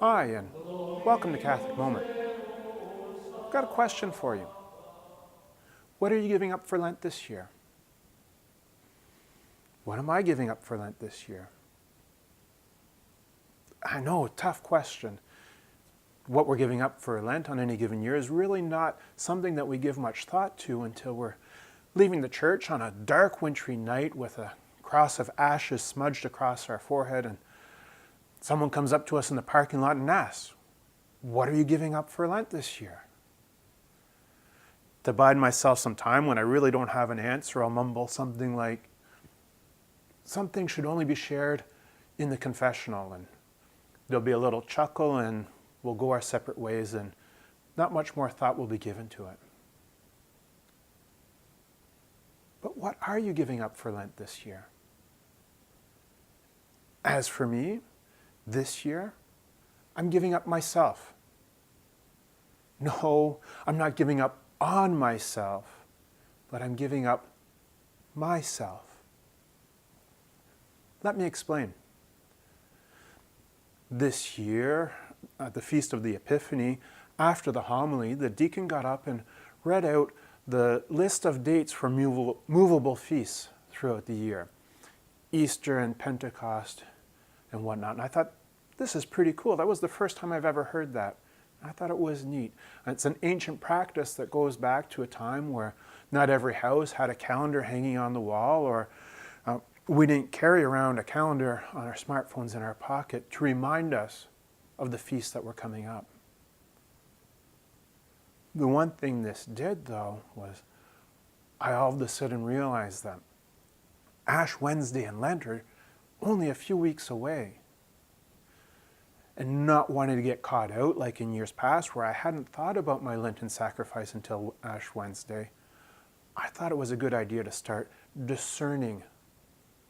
Hi, and welcome to Catholic Moment. I've got a question for you. What are you giving up for Lent this year? What am I giving up for Lent this year? I know, tough question. What we're giving up for Lent on any given year is really not something that we give much thought to until we're leaving the church on a dark wintry night with a cross of ashes smudged across our forehead, and someone comes up to us in the parking lot and asks, "What are you giving up for Lent this year?" To bide myself some time when I really don't have an answer, I'll mumble something like, "Something should only be shared in the confessional," and there'll be a little chuckle and we'll go our separate ways, and not much more thought will be given to it. But what are you giving up for Lent this year? As for me, this year, I'm giving up myself. No, I'm not giving up on myself, but I'm giving up myself. Let me explain. This year, at the Feast of the Epiphany, after the homily, the deacon got up and read out the list of dates for movable feasts throughout the year. Easter and Pentecost and whatnot. And I thought, this is pretty cool. That was the first time I've ever heard that. I thought it was neat. And it's an ancient practice that goes back to a time where not every house had a calendar hanging on the wall, or we didn't carry around a calendar on our smartphones in our pocket to remind us of the feasts that were coming up. The one thing this did, though, was I all of a sudden realized that Ash Wednesday and Lent are only a few weeks away. And not wanting to get caught out like in years past where I hadn't thought about my Lenten sacrifice until Ash Wednesday, I thought it was a good idea to start discerning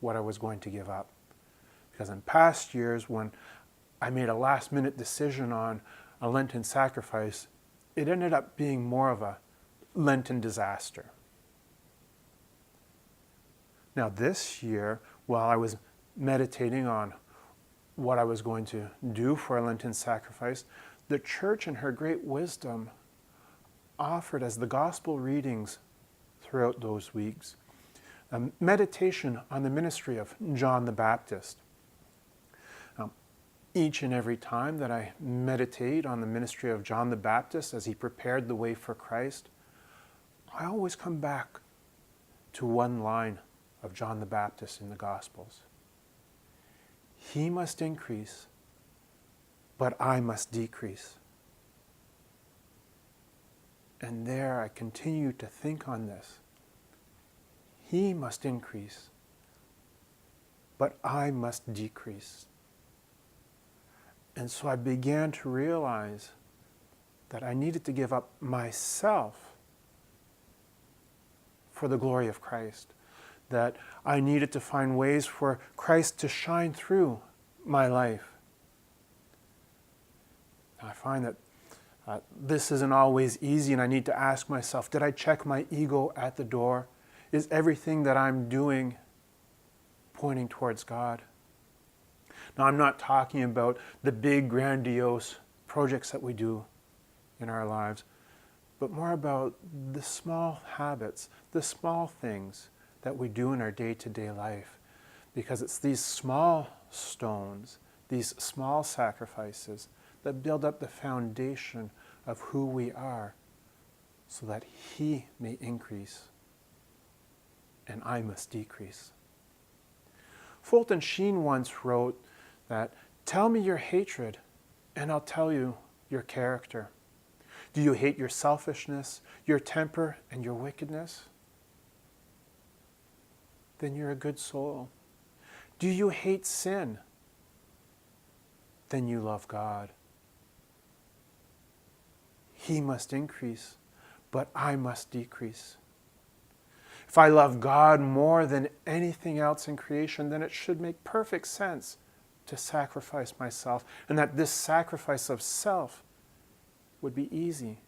what I was going to give up. Because in past years, when I made a last-minute decision on a Lenten sacrifice, it ended up being more of a Lenten disaster. Now this year, while I was meditating on what I was going to do for a Lenten sacrifice, the Church in her great wisdom offered as the gospel readings throughout those weeks a meditation on the ministry of John the Baptist. Each and every time that I meditate on the ministry of John the Baptist as he prepared the way for Christ, I always come back to one line of John the Baptist in the Gospels. He must increase, but I must decrease. And there I continue to think on this. He must increase, but I must decrease. And so I began to realize that I needed to give up myself for the glory of Christ. That I needed to find ways for Christ to shine through my life. I find that this isn't always easy, and I need to ask myself, did I check my ego at the door? Is everything that I'm doing pointing towards God? Now, I'm not talking about the big, grandiose projects that we do in our lives, but more about the small habits, the small things that we do in our day-to-day life. Because it's these small stones, these small sacrifices that build up the foundation of who we are so that He may increase and I must decrease. Fulton Sheen once wrote that, "Tell me your hatred and I'll tell you your character. Do you hate your selfishness, your temper, and your wickedness? Then you're a good soul. Do you hate sin? Then you love God. He must increase, but I must decrease. If I love God more than anything else in creation, then it should make perfect sense to sacrifice myself, and that this sacrifice of self would be easy.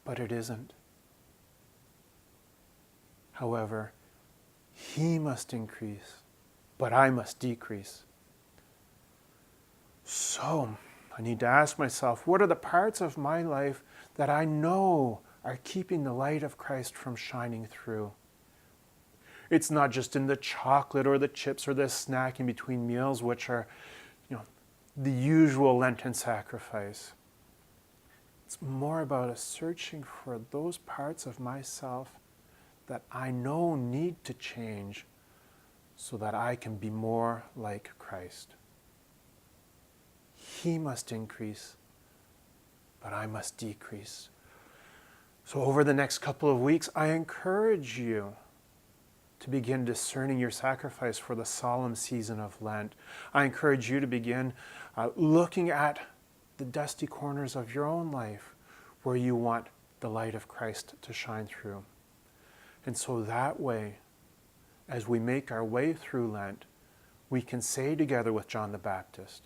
But it isn't. However, He must increase, but I must decrease. So, I need to ask myself, what are the parts of my life that I know are keeping the light of Christ from shining through? It's not just in the chocolate or the chips or the snack in between meals, which are, the usual Lenten sacrifice. It's more about a searching for those parts of myself that I know need to change so that I can be more like Christ. He must increase, but I must decrease. So over the next couple of weeks, I encourage you to begin discerning your sacrifice for the solemn season of Lent. I encourage you to begin looking at the dusty corners of your own life where you want the light of Christ to shine through. And so that way, as we make our way through Lent, we can say together with John the Baptist,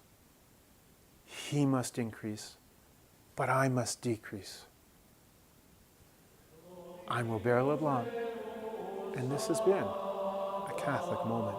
He must increase, but I must decrease. I'm Robert Leblanc, and this has been a Catholic Moment.